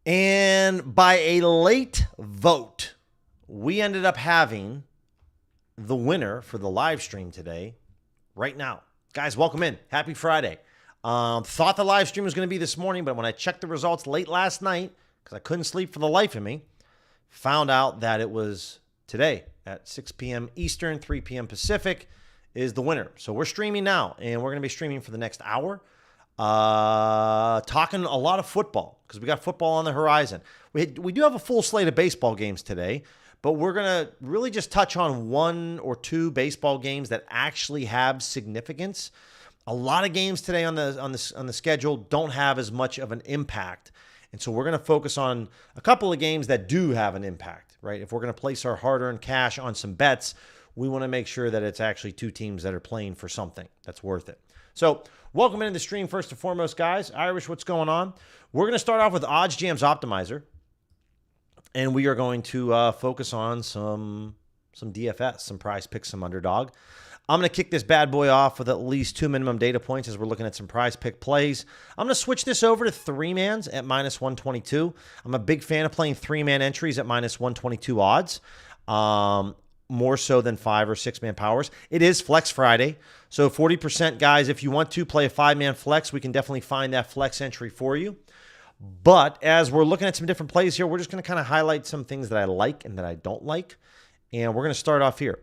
And by a late vote, we ended up having the winner for the live stream today right now. Guys, welcome in. Happy Friday. Thought the live stream was going to be this morning, but when I checked the results late last night, because I couldn't sleep for the life of me, found out that it was today at 6 p.m. Eastern, 3 p.m. Pacific is the winner. So we're streaming now, and we're going to be streaming for the next hour, talking a lot of football because we got football on the horizon. We do have a full slate of baseball games today, but we're going to really just touch on one or two baseball games that actually have significance. A lot of games today on the schedule don't have as much of an impact. And so we're going to focus on a couple of games that do have an impact, right? If we're going to place our hard-earned cash on some bets, we want to make sure that it's actually two teams that are playing for something that's worth it. So welcome into the stream first and foremost, guys. Irish, what's going on? We're going to start off with Odds Jams Optimizer. And we are going to focus on some DFS, some PrizePicks, some underdog. I'm going to kick this bad boy off with at least 2 minimum data points as we're looking at some PrizePick plays. I'm going to switch this over to 3-mans at minus 122. I'm a big fan of playing 3-man entries at minus 122 odds, more so than 5 or 6-man powers. It is Flex Friday, so 40%, guys, if you want to play a 5-man flex, we can definitely find that flex entry for you. But as we're looking at some different plays here, we're just going to kind of highlight some things that I like and that I don't like. And we're going to start off here.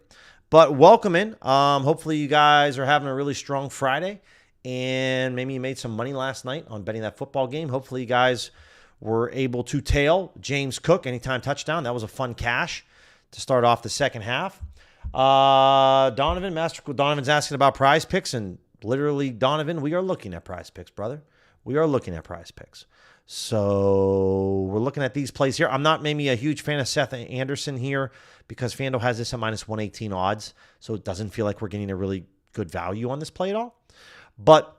But welcome in. Hopefully you guys are having a really strong Friday. And maybe you made some money last night on betting that football game. Hopefully you guys were able to tail James Cook anytime touchdown. That was a fun cash to start off the second half. Donovan's asking about PrizePicks. And literally, Donovan, we are looking at PrizePicks, brother. We are looking at PrizePicks. So we're looking at these plays here. I'm not maybe a huge fan of Seth Anderson here because FanDuel has this at minus 118 odds. So it doesn't feel like we're getting a really good value on this play at all. But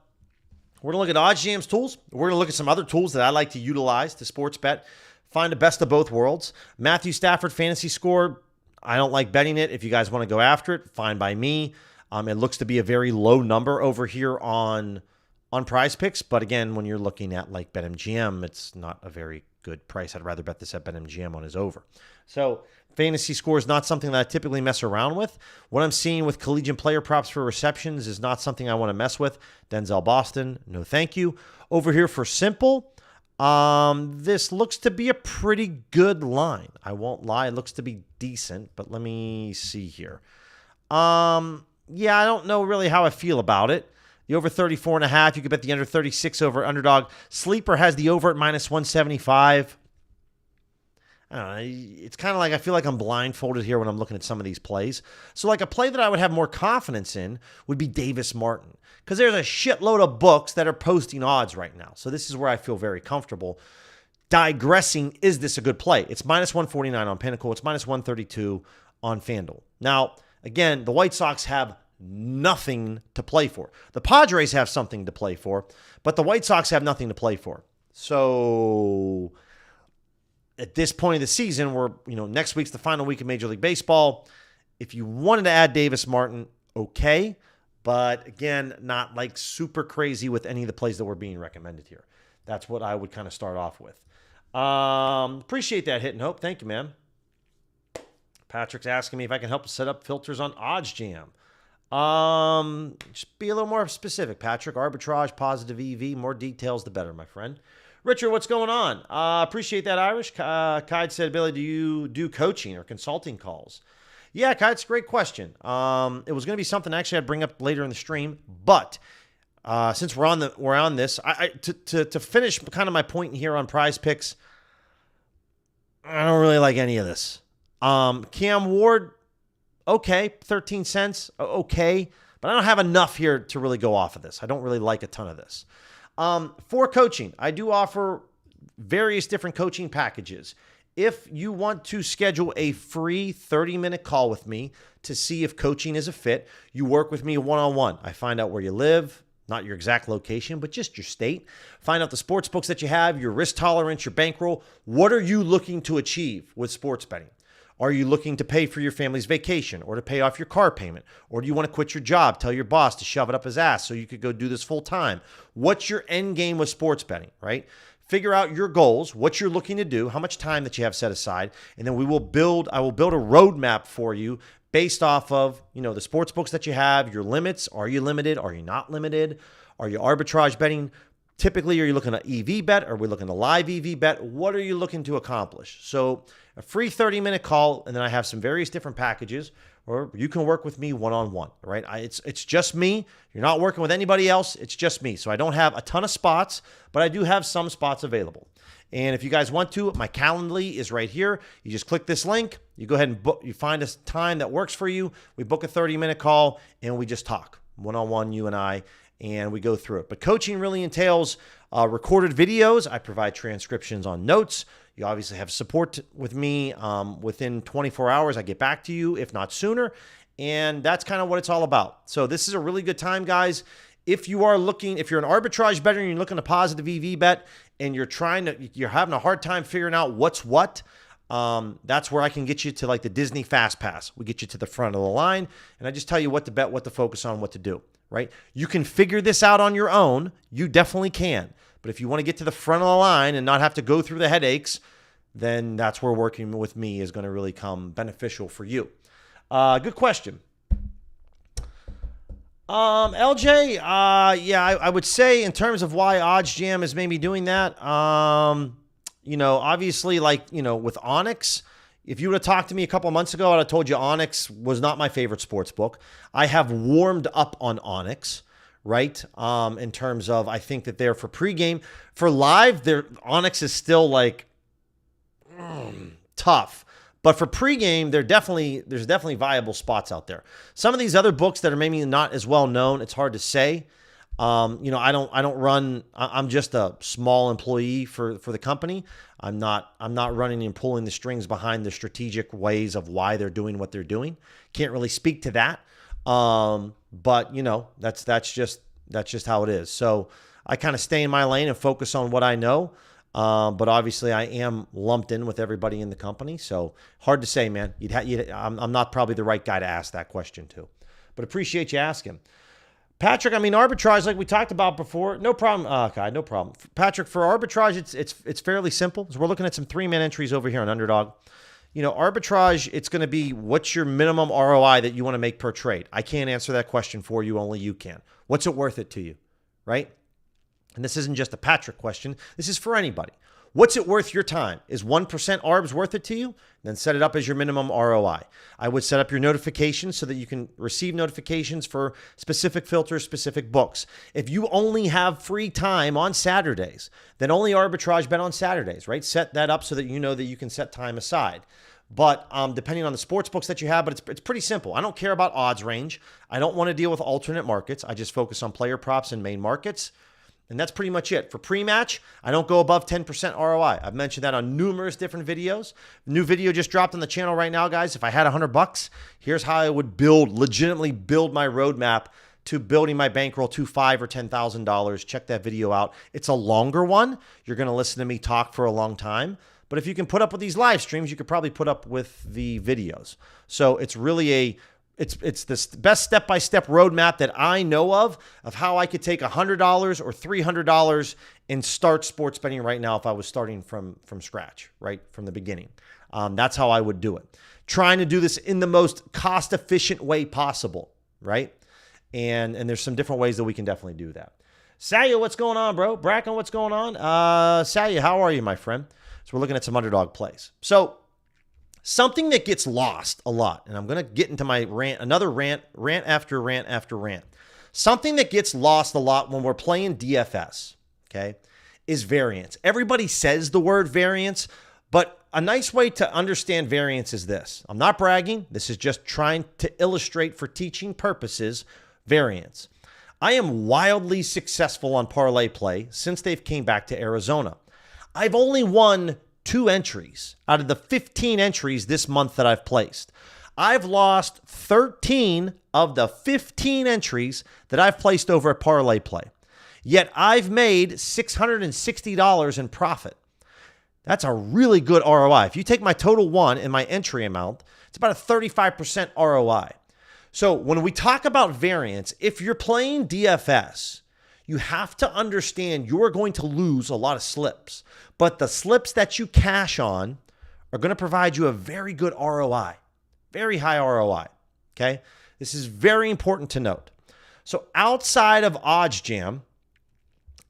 we're going to look at Odds Jams tools. We're going to look at some other tools that I like to utilize to sports bet. Find the best of both worlds. Matthew Stafford fantasy score. I don't like betting it. If you guys want to go after it, fine by me. It looks to be a very low number over here on PrizePicks, but again, when you're looking at like BetMGM, it's not a very good price. I'd rather bet this at BetMGM on his over. So fantasy score is not something that I typically mess around with. What I'm seeing with collegiate player props for receptions is not something I want to mess with. Denzel Boston, no thank you. Over here for simple, this looks to be a pretty good line. I won't lie, it looks to be decent, but let me see here. Yeah, I don't know really how I feel about it. The over 34.5, you could bet the under 36 over underdog. Sleeper has the over at minus 175. I don't know. It's kind of like I feel like I'm blindfolded here when I'm looking at some of these plays. So like a play that I would have more confidence in would be Davis Martin because there's a shitload of books that are posting odds right now. So this is where I feel very comfortable. Digressing, is this a good play? It's minus 149 on Pinnacle. It's minus 132 on FanDuel. Now, again, the White Sox have nothing to play for. The Padres have something to play for, but the White Sox have nothing to play for. So at this point of the season, next week's the final week of Major League Baseball. If you wanted to add Davis Martin, okay. But again, not like super crazy with any of the plays that were being recommended here. That's what I would kind of start off with. Appreciate that, Hit and Hope. Thank you, man. Patrick's asking me if I can help set up filters on Odds Jam. Just be a little more specific, Patrick. Arbitrage, positive EV, more details, the better, my friend. Richard, what's going on? Appreciate that, Irish. Kide said, Billy, do you do coaching or consulting calls? Yeah, Kide, it's a great question. It was going to be something actually I'd bring up later in the stream, but since we're on this, to finish kind of my point here on PrizePicks, I don't really like any of this. Cam Ward, okay, 13 cents, okay. But I don't have enough here to really go off of this. I don't really like a ton of this. For coaching, I do offer various different coaching packages. If you want to schedule a free 30-minute call with me to see if coaching is a fit, you work with me one-on-one. I find out where you live, not your exact location, but just your state. Find out the sports books that you have, your risk tolerance, your bankroll. What are you looking to achieve with sports betting? Are you looking to pay for your family's vacation or to pay off your car payment? Or do you want to quit your job, tell your boss to shove it up his ass so you could go do this full time? What's your end game with sports betting, right? figure out your goals, what you're looking to do, how much time that you have set aside, and then I will build a roadmap for you based off of, the sports books that you have, your limits. Are you limited? Are you not limited? Are you arbitrage betting? Typically, are you looking at EV bet? Are we looking at live EV bet? What are you looking to accomplish? So a free 30-minute call, and then I have some various different packages, or you can work with me one-on-one, right? It's just me. You're not working with anybody else. It's just me. So I don't have a ton of spots, but I do have some spots available. And if you guys want to, my Calendly is right here. You just click this link. You go ahead and book. You find a time that works for you. We book a 30-minute call, and we just talk one-on-one, you and I, and we go through it. But coaching really entails recorded videos. I provide transcriptions on notes. You obviously have support with me. Within 24 hours, I get back to you, if not sooner. And that's kind of what it's all about. So this is a really good time, guys. If you're an arbitrage bettor and you're looking to positive EV bet and you're having a hard time figuring out what's what, that's where I can get you to like the Disney Fast Pass. We get you to the front of the line, and I just tell you what to bet, what to focus on, what to do, right? You can figure this out on your own. You definitely can. But if you want to get to the front of the line and not have to go through the headaches, then that's where working with me is going to really come beneficial for you. Good question. LJ, I would say in terms of why OddsJam is maybe doing that, obviously with Onyx, if you would have talked to me a couple of months ago, I'd have told you Onyx was not my favorite sports book. I have warmed up on Onyx, right? In terms of, I think that they're for pregame. For live, Onyx is still tough. But for pregame, there's definitely viable spots out there. Some of these other books that are maybe not as well known, it's hard to say. I don't run. I'm just a small employee for the company. I'm not running and pulling the strings behind the strategic ways of why they're doing what they're doing. Can't really speak to that. But that's just how it is. So I kind of stay in my lane and focus on what I know. But obviously I am lumped in with everybody in the company. So hard to say, man. I'm not probably the right guy to ask that question to, but appreciate you asking. Patrick, arbitrage, like we talked about before, no problem. Kai, no problem. Patrick, for arbitrage, it's fairly simple. So we're looking at some 3-man entries over here on Underdog. Arbitrage, it's going to be what's your minimum ROI that you want to make per trade. I can't answer that question for you. Only you can. What's it worth it to you, right? And this isn't just a Patrick question. This is for anybody. What's it worth your time? Is 1% ARBs worth it to you? Then set it up as your minimum ROI. I would set up your notifications so that you can receive notifications for specific filters, specific books. If you only have free time on Saturdays, then only arbitrage bet on Saturdays, right? Set that up so that you know that you can set time aside. But depending on the sports books that you have, but it's pretty simple. I don't care about odds range. I don't want to deal with alternate markets. I just focus on player props and main markets. And that's pretty much it. For pre-match, I don't go above 10% ROI. I've mentioned that on numerous different videos. New video just dropped on the channel right now, guys. If I had $100, here's how I would legitimately build my roadmap to building my bankroll to $5,000 or $10,000. Check that video out. It's a longer one. You're going to listen to me talk for a long time. But if you can put up with these live streams, you could probably put up with the videos. So it's really It's the best step-by-step roadmap that I know of how I could take $100 or $300 and start sports betting right now if I was starting from scratch, right, from the beginning. That's how I would do it. Trying to do this in the most cost-efficient way possible, right? And there's some different ways that we can definitely do that. Salya, what's going on, bro? Bracken, what's going on? Salya, how are you, my friend? So we're looking at some underdog plays. So something that gets lost a lot, and I'm going to get into my rant after rant after rant. Something that gets lost a lot when we're playing DFS, okay, is variance. Everybody says the word variance, but a nice way to understand variance is this. I'm not bragging. This is just trying to illustrate for teaching purposes variance. I am wildly successful on parlay play since they've came back to Arizona. I've only won 2 entries out of the 15 entries this month that I've placed. I've lost 13 of the 15 entries that I've placed over at parlay play. Yet I've made $660 in profit. That's a really good ROI. If you take my total one and my entry amount, it's about a 35% ROI. So when we talk about variance, if you're playing DFS, You have to understand you're going to lose a lot of slips, but the slips that you cash on are going to provide you a very good ROI, very high ROI, okay? This is very important to note. So outside of OddsJam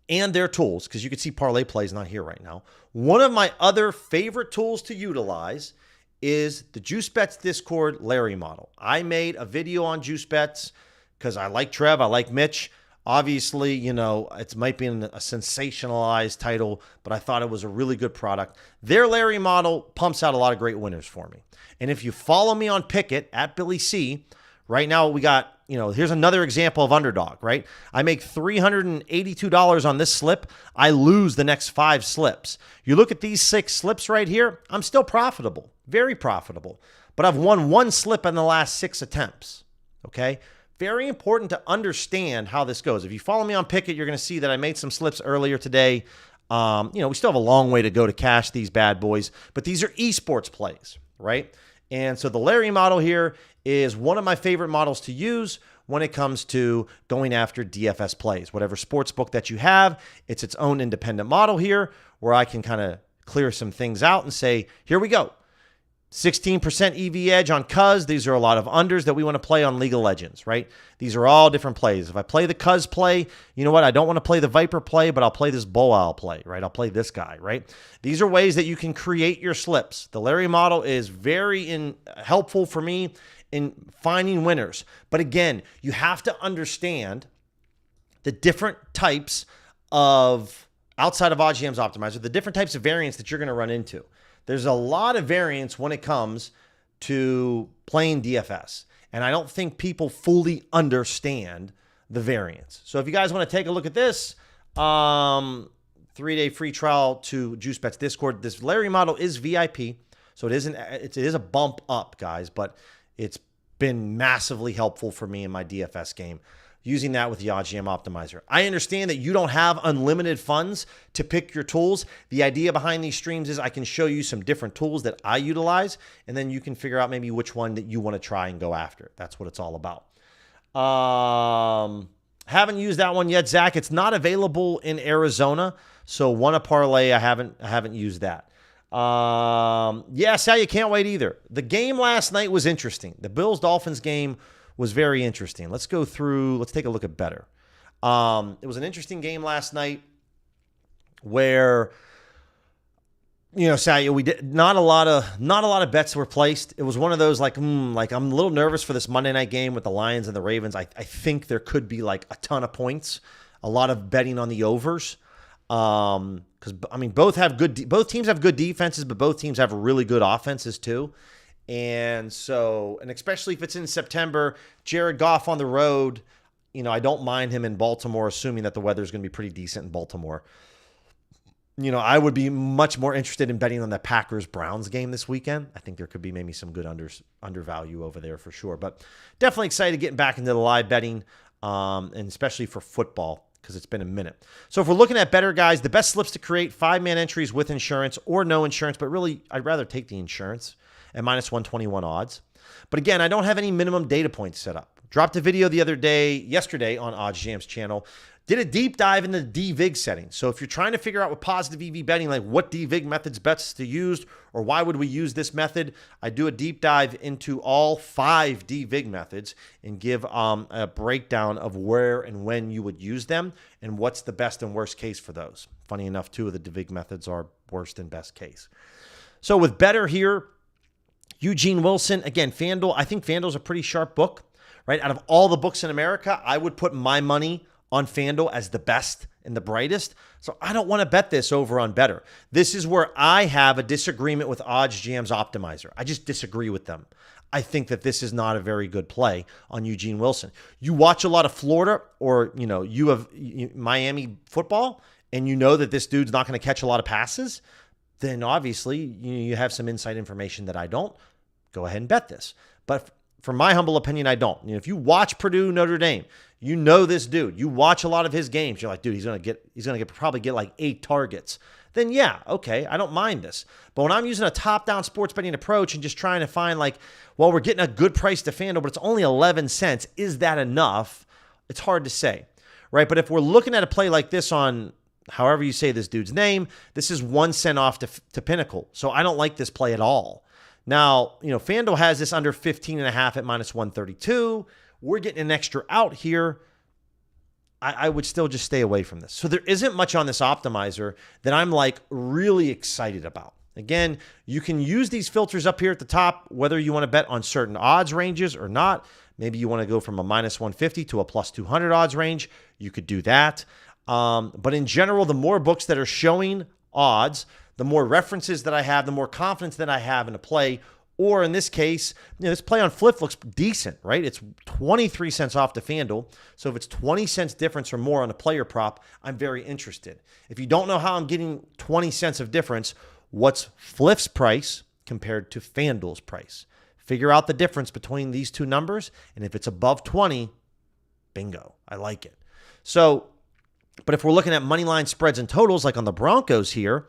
and their tools, because you can see Parlay Play is not here right now, one of my other favorite tools to utilize is the JuiceBets Discord Larry model. I made a video on JuiceBets because I like Trev, I like Mitch. Obviously, you know, it might be a sensationalized title, but I thought it was a really good product. Their Larry model pumps out a lot of great winners for me. And if you follow me on Pickett at Billy C, right now we got, you know, here's another example of underdog, right? I make $382 on this slip. I lose the next 5 slips. You look at these 6 slips right here, I'm still profitable, very profitable. But I've won 1 slip in the last 6 attempts, okay? Very important to understand how this goes. If you follow me on Pickett, you're going to see that I made some slips earlier today. You know, we still have a long way to go to cash these bad boys, but these are esports plays, right? And so the Larry model here is one of my favorite models to use when it comes to going after DFS plays. Whatever sports book that you have, it's its own independent model here where I can kind of clear some things out and say, here we go. 16% EV edge on Cuz. These are a lot of unders that we want to play on League of Legends, right? These are all different plays. If I play the Cuz play, you know what? I don't want to play the Viper play, but I'll play this Bull Owl play, right? I'll play this guy, right? These are ways that you can create your slips. The Larry model is very helpful for me in finding winners. But again, you have to understand the different types of, outside of OddsJam's optimizer, the different types of variants that you're going to run into. There's a lot of variance when it comes to playing DFS. And I don't think people fully understand the variance. So if you guys want to take a look at this, 3-day free trial to JuiceBets Discord. This Larry model is VIP. So it is a bump up, guys, but it's been massively helpful for me in my DFS game, using that with the OddsJam optimizer. I understand that you don't have unlimited funds to pick your tools. The idea behind these streams is I can show you some different tools that I utilize, and then you can figure out maybe which one that you want to try and go after. That's what it's all about. Haven't used that one yet, Zach. It's not available in Arizona, so one a parlay. I haven't used that. Yeah, Sal, you can't wait either. The game last night was interesting. The Bills-Dolphins game was very interesting. Let's go through, let's take a look at better. It was an interesting game last night where, you know, Sal, we did not a lot of bets were placed. It was one of those like I'm a little nervous for this Monday night game with the Lions and the Ravens. I think there could be like a ton of points, a lot of betting on the overs. Because I mean, both teams have good defenses, but both teams have really good offenses too. And so, and especially if it's in September, Jared Goff on the road, you know, I don't mind him in Baltimore, assuming that the weather is going to be pretty decent in Baltimore. You know, I would be much more interested in betting on the Packers-Browns game this weekend. I think there could be maybe some good undervalue over there for sure. But definitely excited getting back into the live betting, and especially for football, because it's been a minute. So if we're looking at better, guys, the best slips to create, 5-man entries with insurance or no insurance, but really I'd rather take the insurance at -121 odds. But again, I don't have any minimum data points set up. Dropped a video yesterday on OddsJam's channel. Did a deep dive into the DVIG settings. So if you're trying to figure out with positive EV betting, like what DVIG methods best to use, or why would we use this method, I do a deep dive into all 5 DVIG methods and give a breakdown of where and when you would use them and what's the best and worst case for those. Funny enough, 2 of the DVIG methods are worst and best case. So with better here, Eugene Wilson, again, FanDuel. I think FanDuel's a pretty sharp book, right? Out of all the books in America, I would put my money on FanDuel as the best and the brightest. So I don't want to bet this over on better. This is where I have a disagreement with OddsJam's optimizer. I just disagree with them. I think that this is not a very good play on Eugene Wilson. You watch a lot of Florida, or, you know, you have Miami football, and you know that this dude's not going to catch a lot of passes, then obviously you have some inside information that I don't. Go ahead and bet this. But from my humble opinion, I don't. You know, if you watch Purdue, Notre Dame, you know this dude. You watch a lot of his games. You're like, dude, he's gonna probably get like 8 targets. Then yeah, okay, I don't mind this. But when I'm using a top-down sports betting approach and just trying to find like, well, we're getting a good price to FanDuel, but it's only 11 cents. Is that enough? It's hard to say. right? But if we're looking at a play like this on however you say this dude's name, this is 1 cent off to Pinnacle. So I don't like this play at all. Now, FanDuel has this under 15.5 at -132. We're getting an extra out here. I would still just stay away from this. So there isn't much on this optimizer that I'm like really excited about. Again, you can use these filters up here at the top, whether you want to bet on certain odds ranges or not. Maybe you want to go from a -150 to a +200 odds range. You could do that. But in general, the more books that are showing odds, the more references that I have, the more confidence that I have in a play. Or in this case, this play on Flip looks decent, right? It's 23 cents off to FanDuel. So if it's 20 cents difference or more on a player prop, I'm very interested. If you don't know how I'm getting 20 cents of difference, what's Fliff's price compared to FanDuel's price? Figure out the difference between these two numbers. And if it's above 20, bingo, I like it. So, but if we're looking at money line spreads and totals, like on the Broncos here,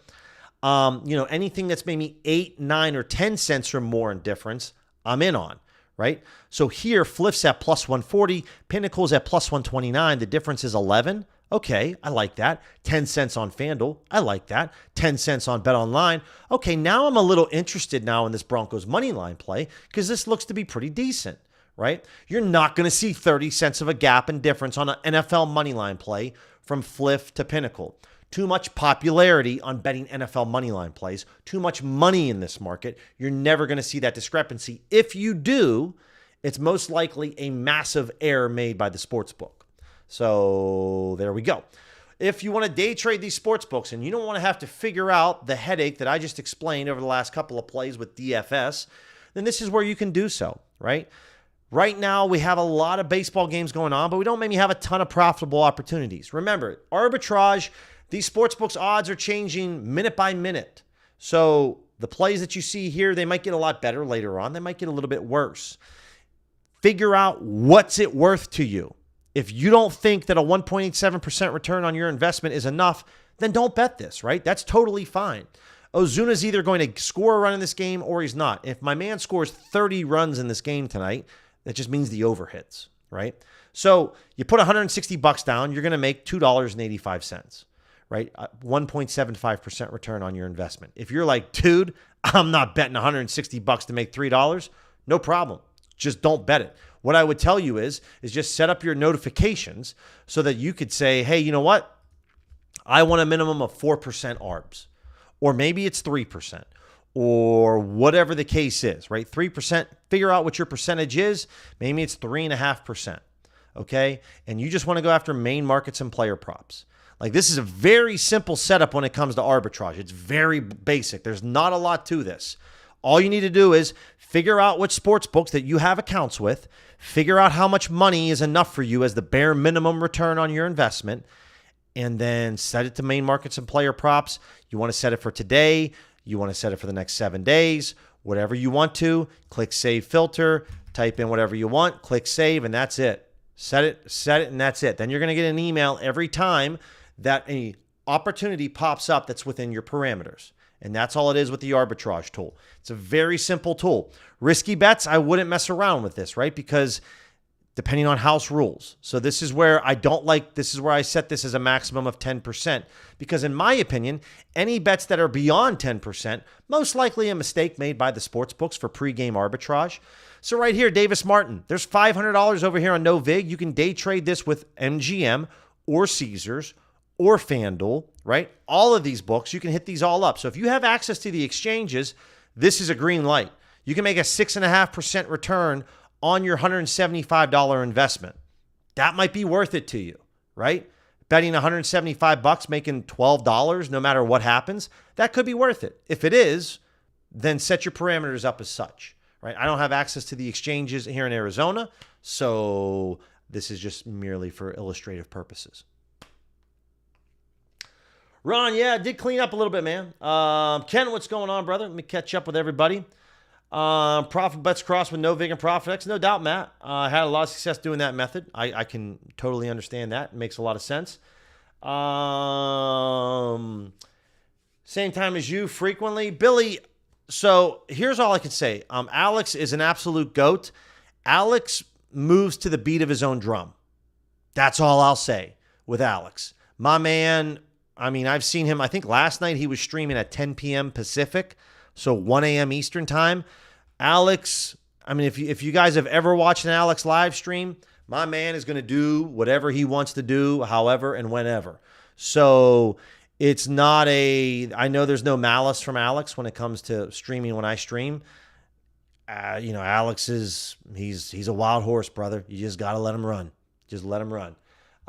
anything that's maybe 8, 9, or 10 cents or more in difference, I'm in on, right? So here, Fliff's at +140, Pinnacle's at +129. The difference is 11. Okay, I like that. 10 cents on FanDuel. I like that. 10 cents on BetOnline. Okay, now I'm a little interested now in this Broncos money line play because this looks to be pretty decent, right? You're not going to see 30 cents of a gap in difference on an NFL money line play from Fliff to Pinnacle. Too much popularity on betting NFL moneyline plays. Too much money in this market. You're never going to see that discrepancy. If you do, it's most likely a massive error made by the sports book. So there we go. If you want to day trade these sports books and you don't want to have to figure out the headache that I just explained over the last couple of plays with DFS, then this is where you can do so, right? Right now, we have a lot of baseball games going on, but we don't maybe have a ton of profitable opportunities. Remember, arbitrage, these sportsbooks odds are changing minute by minute. So the plays that you see here, they might get a lot better later on. They might get a little bit worse. Figure out what's it worth to you. If you don't think that a 1.87% return on your investment is enough, then don't bet this, right? That's totally fine. Ozuna's either going to score a run in this game or he's not. If my man scores 30 runs in this game tonight, that just means the over hits, right? So you put $160 down, you're going to make $2.85. Right? 1.75% return on your investment. If you're like, dude, I'm not betting $160 to make $3, no problem. Just don't bet it. What I would tell you is just set up your notifications so that you could say, hey, you know what? I want a minimum of 4% ARBs. Or maybe it's 3%. Or whatever the case is, right? 3%, figure out what your percentage is. Maybe it's 3.5%. Okay? And you just want to go after main markets and player props. Like, this is a very simple setup when it comes to arbitrage. It's very basic. There's not a lot to this. All you need to do is figure out which sports books that you have accounts with, figure out how much money is enough for you as the bare minimum return on your investment, and then set it to main markets and player props. You want to set it for today. You want to set it for the next 7 days, whatever you want to. Click Save Filter, type in whatever you want, click Save, and that's it. Set it, and that's it. Then you're going to get an email every time that an opportunity pops up that's within your parameters. And that's all it is with the arbitrage tool. It's a very simple tool. Risky bets, I wouldn't mess around with this, right? Because depending on house rules. So this is where this is where I set this as a maximum of 10%. Because in my opinion, any bets that are beyond 10%, most likely a mistake made by the sports books for pregame arbitrage. So right here, Davis Martin, there's $500 over here on No Vig. You can day trade this with MGM or Caesars or FanDuel, right? All of these books, you can hit these all up. So if you have access to the exchanges, this is a green light. You can make a 6.5% return on your $175 investment. That might be worth it to you, right? Betting $175, making $12 no matter what happens, that could be worth it. If it is, then set your parameters up as such, right? I don't have access to the exchanges here in Arizona, so this is just merely for illustrative purposes. Ron, yeah, did clean up a little bit, man. Ken, what's going on, brother? Let me catch up with everybody. Profit bets cross with No Vig and ProfitX. No doubt, Matt. I had a lot of success doing that method. I can totally understand that. It makes a lot of sense. Same time as you frequently. Billy, so here's all I can say. Alex is an absolute GOAT. Alex moves to the beat of his own drum. That's all I'll say. with Alex. My man, I mean, I've seen him. I think last night he was streaming at 10 p.m. Pacific, so 1 a.m. Eastern time. Alex, I mean, if you guys have ever watched an Alex live stream, my man is going to do whatever he wants to do, however and whenever. So it's not I know there's no malice from Alex when it comes to streaming when I stream. Alex he's a wild horse, brother. You just got to let him run. Just let him run.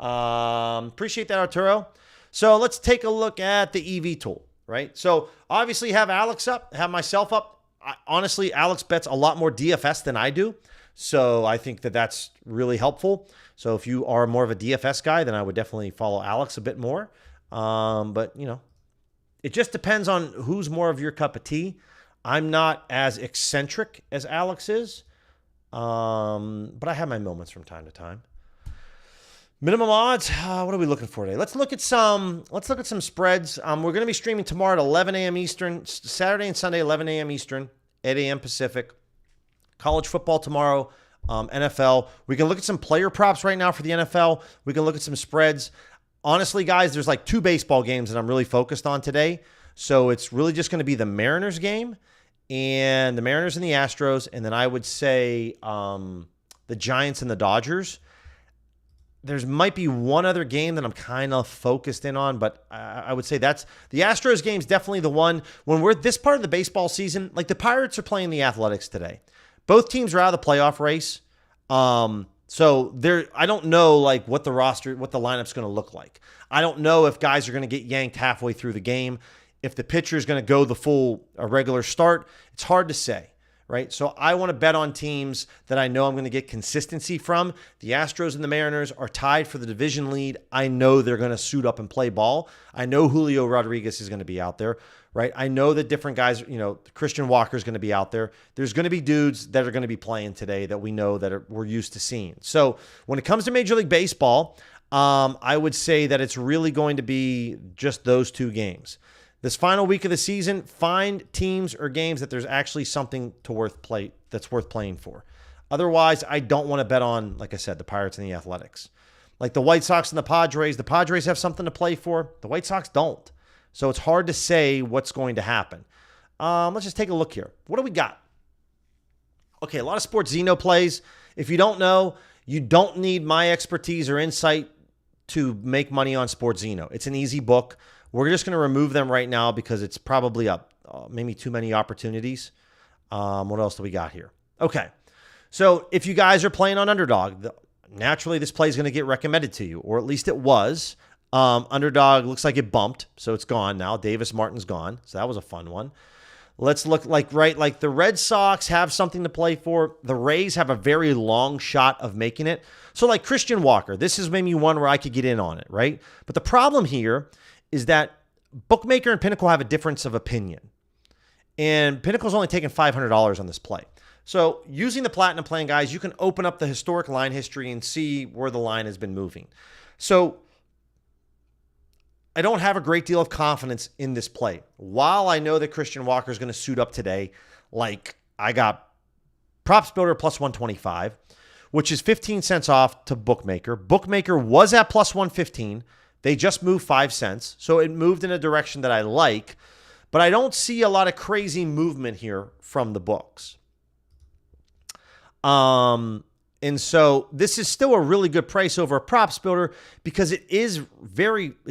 Appreciate that, Arturo. So let's take a look at the EV tool, right? So obviously have Alex up, have myself up. Honestly, Alex bets a lot more DFS than I do. So I think that that's really helpful. So if you are more of a DFS guy, then I would definitely follow Alex a bit more. But, it just depends on who's more of your cup of tea. I'm not as eccentric as Alex is, but I have my moments from time to time. Minimum odds, what are we looking for today? Let's look at some spreads. We're going to be streaming tomorrow at 11 a.m. Eastern, Saturday and Sunday, 11 a.m. Eastern, 8 a.m. Pacific. College football tomorrow, NFL. We can look at some player props right now for the NFL. We can look at some spreads. Honestly, guys, there's like 2 baseball games that I'm really focused on today. So it's really just going to be the Mariners game and the Mariners and the Astros. And then I would say the Giants and the Dodgers. There's might be one other game that I'm kind of focused in on, but I would say that's the Astros game is definitely the one. When we're this part of the baseball season, like the Pirates are playing the Athletics today. Both teams are out of the playoff race. So I don't know like what the lineup's going to look like. I don't know if guys are going to get yanked halfway through the game. If the pitcher is going to go the full regular start, it's hard to say, right? So I want to bet on teams that I know I'm going to get consistency from. The Astros and the Mariners are tied for the division lead. I know they're going to suit up and play ball. I know Julio Rodriguez is going to be out there, right? I know that different guys, Christian Walker is going to be out there. There's going to be dudes that are going to be playing today that we know that we're used to seeing. So when it comes to Major League Baseball, I would say that it's really going to be just those 2 games. This final week of the season, find teams or games that there's actually something that's worth playing for. Otherwise, I don't want to bet on, like I said, the Pirates and the Athletics. Like the White Sox and the Padres have something to play for. The White Sox don't. So it's hard to say what's going to happen. Let's just take a look here. What do we got? Okay, a lot of Sports Zeno plays. If you don't know, you don't need my expertise or insight to make money on Sports Zeno. It's an easy book. We're just going to remove them right now because it's probably up maybe too many opportunities. What else do we got here? Okay. So if you guys are playing on Underdog, naturally this play is going to get recommended to you, or at least it was. Underdog looks like it bumped, so it's gone now. Davis Martin's gone, so that was a fun one. Let's look like the Red Sox have something to play for. The Rays have a very long shot of making it. So like Christian Walker, this is maybe one where I could get in on it, right? But the problem here is that Bookmaker and Pinnacle have a difference of opinion. And Pinnacle's only taken $500 on this play. So using the Platinum Plan, guys, you can open up the historic line history and see where the line has been moving. So I don't have a great deal of confidence in this play. While I know that Christian Walker is going to suit up today, like I got Props Builder plus 125, which is 15 cents off to Bookmaker. Bookmaker was at plus 115. They just moved 5 cents. So it moved in a direction that I like, but I don't see a lot of crazy movement here from the books. And so this is still a really good price over a Props Builder because it's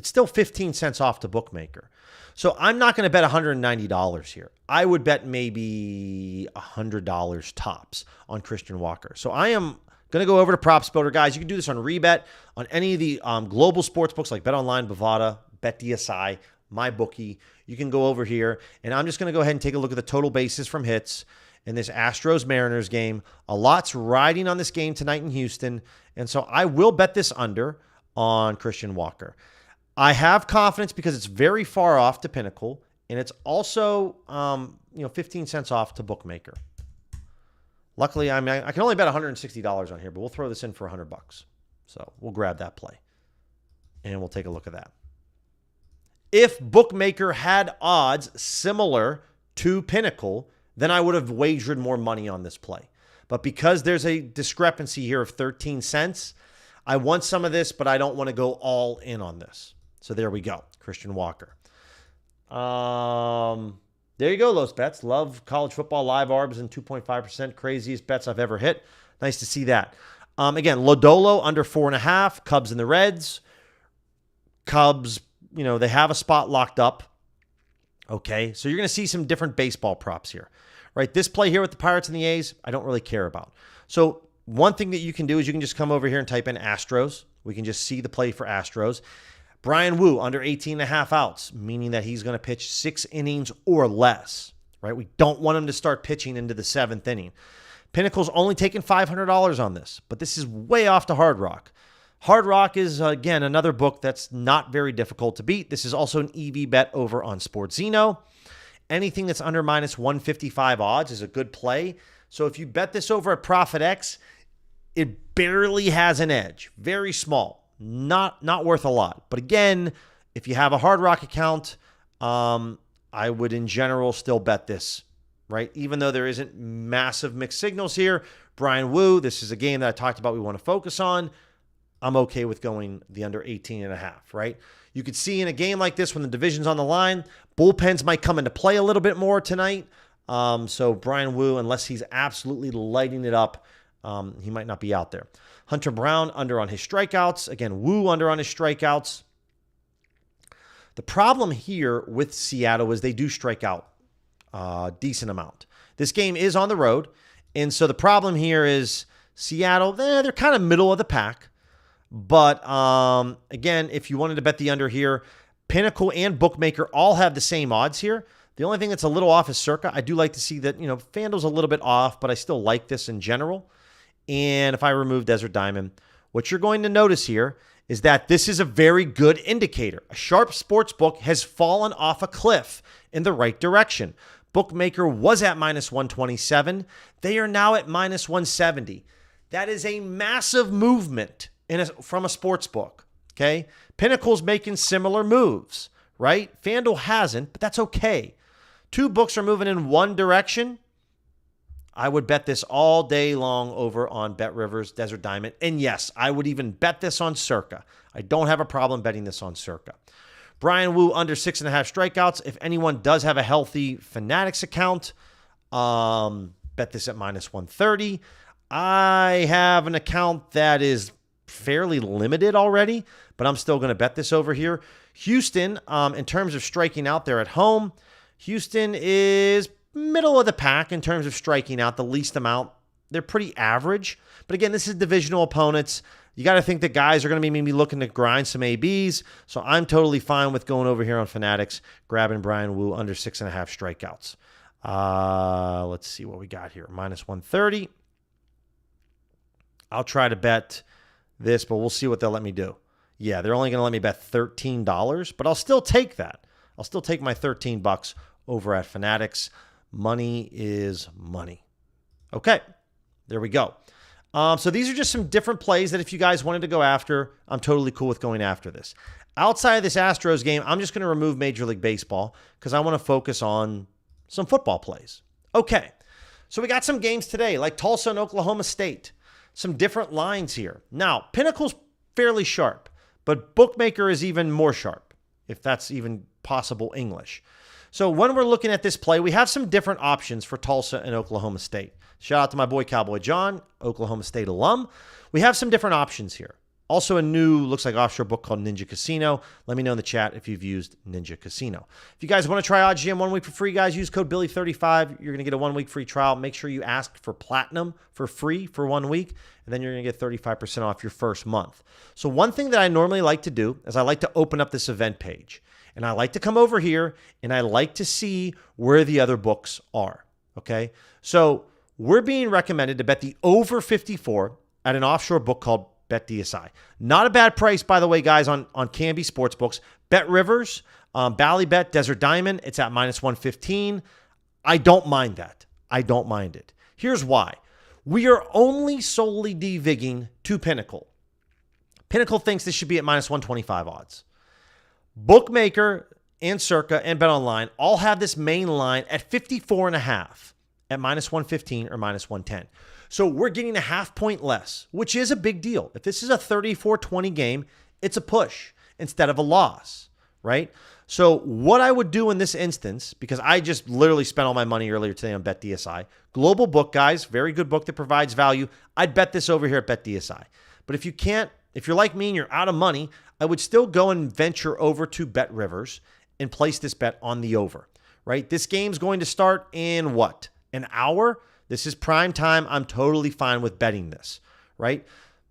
still 15 cents off to Bookmaker. So I'm not going to bet $190 here. I would bet maybe $100 tops on Christian Walker. So I am going to go over to Props Builder. Guys, you can do this on Rebet, on any of the global sports books like BetOnline, Bovada, BetDSI, MyBookie. You can go over here, and I'm just going to go ahead and take a look at the total bases from hits in this Astros-Mariners game. A lot's riding on this game tonight in Houston, and so I will bet this under on Christian Walker. I have confidence because it's very far off to Pinnacle, and it's also 15 cents off to Bookmaker. Luckily, I can only bet $160 on here, but we'll throw this in for $100. So we'll grab that play, and we'll take a look at that. If Bookmaker had odds similar to Pinnacle, then I would have wagered more money on this play. But because there's a discrepancy here of 13 cents, I want some of this, but I don't want to go all in on this. So there we go. Christian Walker. There you go, Los Bets. Love college football, live arbs, and 2.5%. Craziest bets I've ever hit. Nice to see that. Again, Lodolo under 4.5. Cubs and the Reds. Cubs, they have a spot locked up. Okay, so you're going to see some different baseball props here, right? This play here with the Pirates and the A's, I don't really care about. So one thing that you can do is you can just come over here and type in Astros. We can just see the play for Astros. Brian Wu under 18.5 outs, meaning that he's going to pitch 6 innings or less, right? We don't want him to start pitching into the 7th inning. Pinnacle's only taking $500 on this, but this is way off to Hard Rock. Hard Rock is, again, another book that's not very difficult to beat. This is also an EV bet over on Sportzino. Anything that's under minus 155 odds is a good play. So if you bet this over at Profit X, it barely has an edge. Very small. Not worth a lot. But again, if you have a Hard Rock account, I would in general still bet this, right? Even though there isn't massive mixed signals here. Brian Wu, this is a game that I talked about we want to focus on. I'm okay with going the under 18.5, right? You could see in a game like this when the division's on the line, bullpens might come into play a little bit more tonight. So Brian Wu, unless he's absolutely lighting it up, he might not be out there. Hunter Brown under on his strikeouts. Again, Wu under on his strikeouts. The problem here with Seattle is they do strike out a decent amount. This game is on the road. And so the problem here is Seattle, they're kind of middle of the pack. But again, if you wanted to bet the under here, Pinnacle and Bookmaker all have the same odds here. The only thing that's a little off is Circa. I do like to see that, FanDuel's a little bit off, but I still like this in general. And if I remove Desert Diamond, what you're going to notice here is that this is a very good indicator. A sharp sports book has fallen off a cliff in the right direction. Bookmaker was at minus 127. They are now at minus 170. That is a massive movement from a sports book, okay? Pinnacle's making similar moves, right? FanDuel hasn't, but that's okay. Two books are moving in one direction. I would bet this all day long over on Bet Rivers, Desert Diamond. And yes, I would even bet this on Circa. I don't have a problem betting this on Circa. Brian Wu under 6.5 strikeouts. If anyone does have a healthy Fanatics account, bet this at minus 130. I have an account that is fairly limited already, but I'm still going to bet this over here. Houston, in terms of striking out there at home, Houston is middle of the pack in terms of striking out, the least amount. They're pretty average. But again, this is divisional opponents. You got to think that guys are going to be maybe looking to grind some ABs. So I'm totally fine with going over here on Fanatics, grabbing Brian Wu under 6.5 strikeouts. Let's see what we got here. Minus 130. I'll try to bet this, but we'll see what they'll let me do. Yeah, they're only going to let me bet $13, but I'll still take that. I'll still take my $13 over at Fanatics. Money is money. Okay, there we go. So these are just some different plays that if you guys wanted to go after, I'm totally cool with going after this. Outside of this Astros game, I'm just going to remove Major League Baseball because I want to focus on some football plays. Okay, so we got some games today like Tulsa and Oklahoma State. Some different lines here. Now, Pinnacle's fairly sharp, but Bookmaker is even more sharp, if that's even possible English. So when we're looking at this play, we have some different options for Tulsa and Oklahoma State. Shout out to my boy Cowboy John, Oklahoma State alum. We have some different options here. Also a new, looks like offshore book called Ninja Casino. Let me know in the chat if you've used Ninja Casino. If you guys want to try OddsJam 1 week for free, guys, use code Billy35. You're going to get a 1 week free trial. Make sure you ask for Platinum for free for 1 week, and then you're going to get 35% off your first month. So one thing that I normally like to do is I like to open up this event page. And I like to come over here, and I like to see where the other books are, okay? So we're being recommended to bet the over 54 at an offshore book called BetDSI. Not a bad price, by the way, guys, on Canby Sportsbooks. Bet Rivers, Ballybet, Desert Diamond, it's at minus 115. I don't mind that. I don't mind it. Here's why. We are only solely devigging to Pinnacle. Pinnacle thinks this should be at minus 125 odds. Bookmaker and Circa and BetOnline all have this main line at 54.5 at minus 115 or minus 110. So we're getting a half point less, which is a big deal. If this is a 34-20 game, it's a push instead of a loss, right? So what I would do in this instance, because I just literally spent all my money earlier today on BetDSI, global book, guys, very good book that provides value. I'd bet this over here at BetDSI. But if you can't, if you're like me and you're out of money, I would still go and venture over to BetRivers and place this bet on the over, right? This game's going to start in what? An hour? This is prime time. I'm totally fine with betting this, right?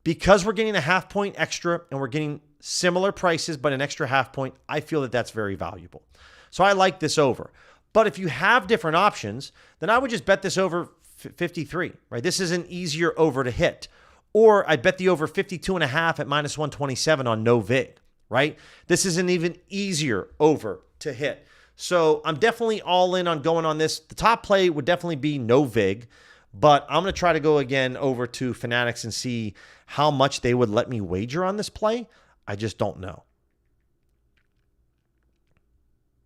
Because we're getting a half point extra and we're getting similar prices, but an extra half point, I feel that that's very valuable. So I like this over. But if you have different options, then I would just bet this over 53, right? This is an easier over to hit. Or I'd bet the over 52.5 at minus 127 on no vig, right? This is an even easier over to hit. So I'm definitely all in on going on this. The top play would definitely be no vig, but I'm going to try to go again over to Fanatics and see how much they would let me wager on this play. I just don't know.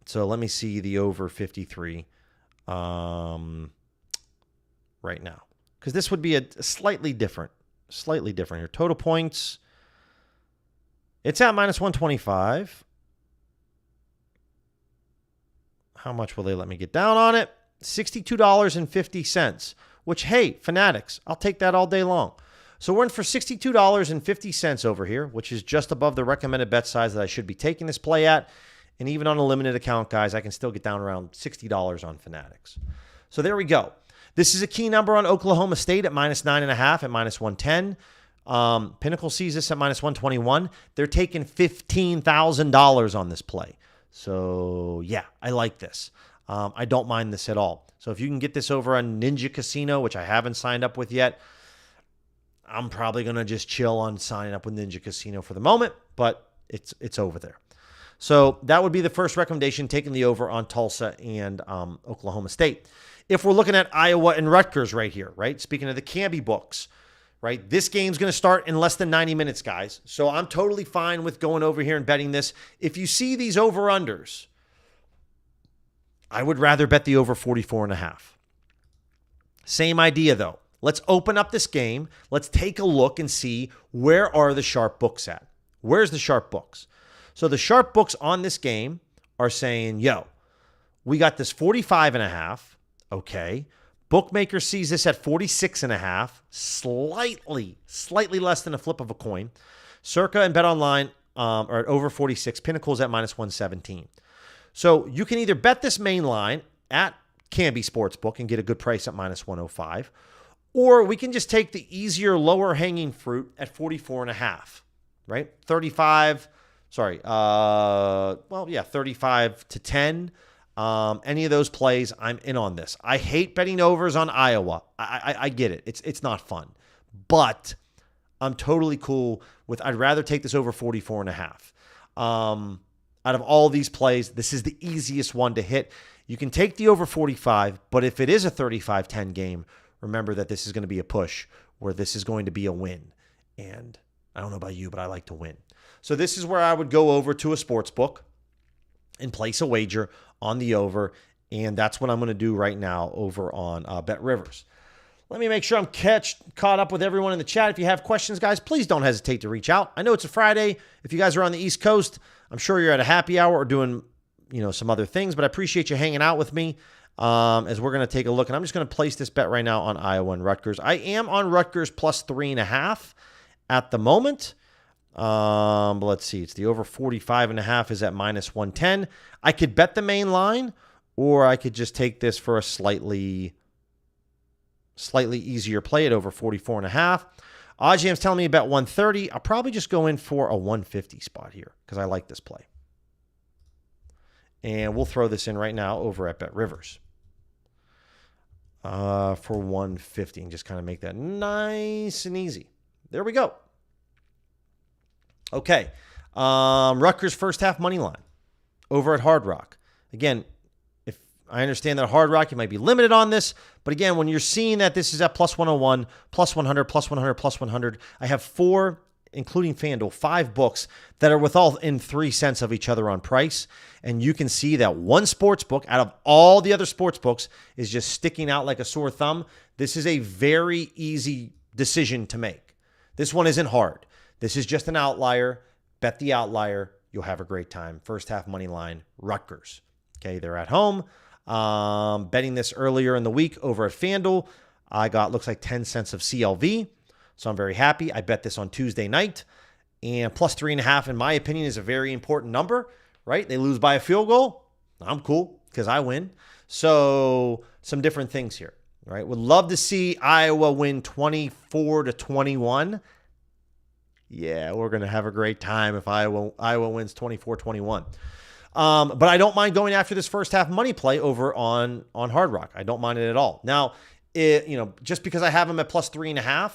So let me see the over 53 right now, because this would be a slightly different here. Total points, it's at minus 125. How much will they let me get down on it? $62.50, which, hey, Fanatics, I'll take that all day long. So we're in for $62.50 over here, which is just above the recommended bet size that I should be taking this play at. And even on a limited account, guys, I can still get down around $60 on Fanatics. So there we go. This is a key number on Oklahoma State at minus 9.5 at minus 110. Pinnacle sees this at minus 121. They're taking $15,000 on this play. So, yeah, I like this. I don't mind this at all. So if you can get this over on Ninja Casino, which I haven't signed up with yet, I'm probably going to just chill on signing up with Ninja Casino for the moment, but it's over there. So that would be the first recommendation, taking the over on Tulsa and Oklahoma State. If we're looking at Iowa and Rutgers right here, right? Speaking of the Canby books, right? This game's going to start in less than 90 minutes, guys. So I'm totally fine with going over here and betting this. If you see these over-unders, I would rather bet the over 44.5. Same idea, though. Let's open up this game. Let's take a look and see where are the sharp books at. Where's the sharp books? So the sharp books on this game are saying, yo, we got this 45.5. Okay. Bookmaker sees this at 46.5, slightly less than a flip of a coin. Circa and BetOnline are at over 46. Pinnacle's at minus 117. So you can either bet this main line at Canby Sportsbook and get a good price at minus 105, or we can just take the easier, lower hanging fruit at 44.5, right? 35 to 10. Any of those plays, I'm in on this. I hate betting overs on Iowa. I get it. It's not fun. But I'm totally cool with, I'd rather take this over 44.5. Out of all these plays, this is the easiest one to hit. You can take the over 45, but if it is a 35-10 game, remember that this is going to be a push where this is going to be a win. And I don't know about you, but I like to win. So this is where I would go over to a sports book and place a wager on the over, and that's what I'm going to do right now over on BetRivers. Let me make sure I'm caught up with everyone in the chat. If you have questions, guys, please don't hesitate to reach out. I know it's a Friday. If you guys are on the East Coast, I'm sure you're at a happy hour or doing, some other things, but I appreciate you hanging out with me as we're going to take a look. And I'm just going to place this bet right now on Iowa and Rutgers. I am on Rutgers plus 3.5 at the moment. But let's see. It's the over 45.5 is at minus 110. I could bet the main line, or I could just take this for a slightly easier play at over 44.5. Oddsjam's telling me about 130. I'll probably just go in for a 150 spot here because I like this play. And we'll throw this in right now over at BetRivers for 150 and just kind of make that nice and easy. There we go. Okay. Rutgers first half money line over at Hard Rock. Again, if I understand that Hard Rock, you might be limited on this, but again, when you're seeing that this is at plus 101, plus 100, plus 100, plus 100, I have 4 including FanDuel, 5 books that are within 3 cents of each other on price. And you can see that one sports book out of all the other sports books is just sticking out like a sore thumb. This is a very easy decision to make. This one isn't hard. This is just an outlier. Bet the outlier. You'll have a great time. First half money line, Rutgers. Okay, they're at home. Betting this earlier in the week over at FanDuel. I got, looks like 10 cents of CLV. So I'm very happy. I bet this on Tuesday night. And plus 3.5, in my opinion, is a very important number, right? They lose by a field goal. I'm cool because I win. So some different things here, right? Would love to see Iowa win 24-21. Yeah, we're going to have a great time if Iowa wins 24-21. But I don't mind going after this first half money play over on Hard Rock. I don't mind it at all. Now, just because I have them at plus 3.5,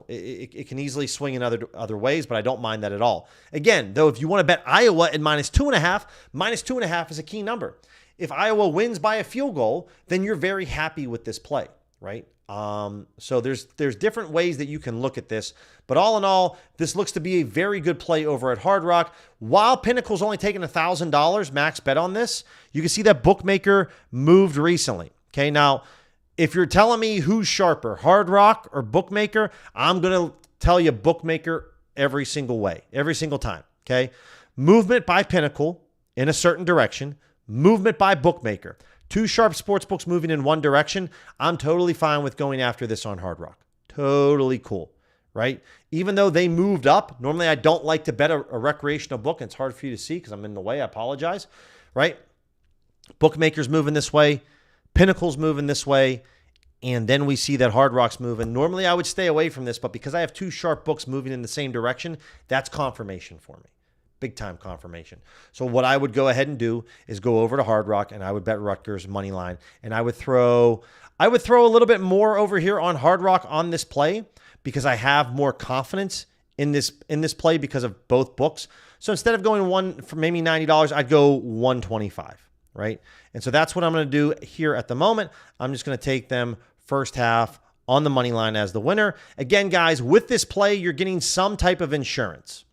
it can easily swing in other ways, but I don't mind that at all. Again, though, if you want to bet Iowa at minus 2.5 is a key number. If Iowa wins by a field goal, then you're very happy with this play, right? So there's different ways that you can look at this, but all in all, this looks to be a very good play over at Hard Rock. While Pinnacle's only taking $1,000 max bet on this, you can see that bookmaker moved recently. Okay, now if you're telling me who's sharper, Hard Rock or bookmaker, I'm going to tell you bookmaker every single way, every single time. Okay, movement by Pinnacle in a certain direction, movement by bookmaker. 2 sharp sports books moving in one direction. I'm totally fine with going after this on Hard Rock. Totally cool, right? Even though they moved up, normally I don't like to bet a recreational book, and it's hard for you to see because I'm in the way. I apologize, right? Bookmakers moving this way, Pinnacle's moving this way, and then we see that Hard Rock's moving. Normally I would stay away from this, but because I have 2 sharp books moving in the same direction, that's confirmation for me. Big time confirmation. So what I would go ahead and do is go over to Hard Rock and I would bet Rutgers money line, and I would throw a little bit more over here on Hard Rock on this play because I have more confidence in this play because of both books. So instead of going one for maybe $90, I'd go 125, right? And so that's what I'm going to do here at the moment. I'm just going to take them first half on the money line as the winner. Again, guys, with this play, you're getting some type of insurance.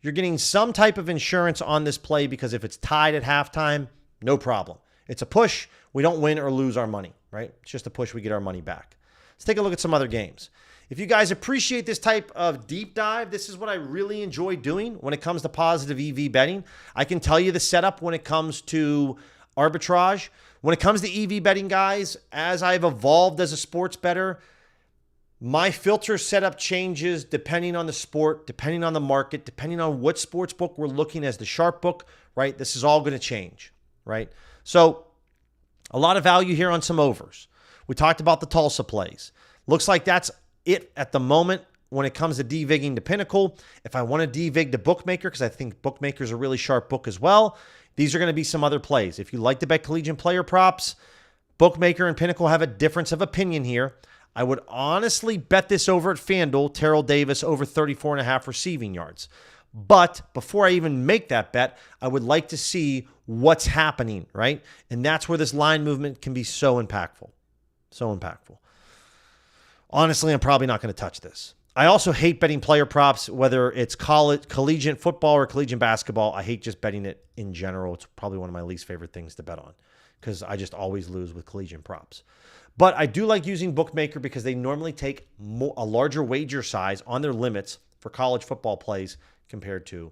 You're getting some type of insurance on this play because if it's tied at halftime, no problem. It's a push. We don't win or lose our money, right? It's just a push. We get our money back. Let's take a look at some other games. If you guys appreciate this type of deep dive, this is what I really enjoy doing when it comes to positive EV betting. I can tell you the setup when it comes to arbitrage. When it comes to EV betting, guys, as I've evolved as a sports bettor, my filter setup changes depending on the sport, depending on the market, depending on what sports book we're looking as the sharp book, right? This is all going to change, right? So a lot of value here on some overs. We talked about the Tulsa plays. Looks like that's it at the moment when it comes to DVigging to Pinnacle. If I want to DVig to Bookmaker, because I think Bookmaker's a really sharp book as well, these are going to be some other plays. If you like to bet collegiate player props, Bookmaker and Pinnacle have a difference of opinion here. I would honestly bet this over at FanDuel, Terrell Davis over 34.5 receiving yards. But before I even make that bet, I would like to see what's happening, right? And that's where this line movement can be so impactful. So impactful. Honestly, I'm probably not going to touch this. I also hate betting player props, whether it's collegiate football or collegiate basketball. I hate just betting it in general. It's probably one of my least favorite things to bet on because I just always lose with collegiate props. But I do like using Bookmaker because they normally take a larger wager size on their limits for college football plays compared to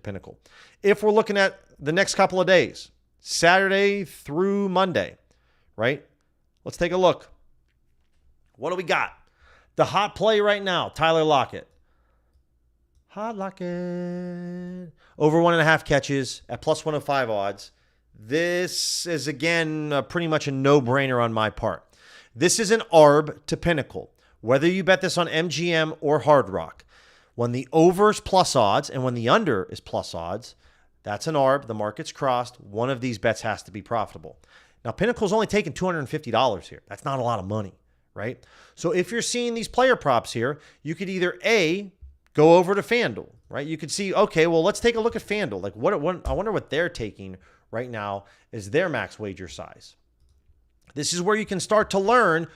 Pinnacle. If we're looking at the next couple of days, Saturday through Monday, right? Let's take a look. What do we got? The hot play right now, Tyler Lockett. Hot Lockett. Over 1.5 catches at plus 105 odds. This is, again, pretty much a no-brainer on my part. This is an ARB to Pinnacle, whether you bet this on MGM or Hard Rock. When the over is plus odds and when the under is plus odds, that's an ARB. The market's crossed. One of these bets has to be profitable. Now, Pinnacle's only taking $250 here. That's not a lot of money, right? So if you're seeing these player props here, you could either A, go over to FanDuel, right? You could see, okay, well, let's take a look at FanDuel. Like, I wonder what they're taking right now is their max wager size. This is where you can start to learn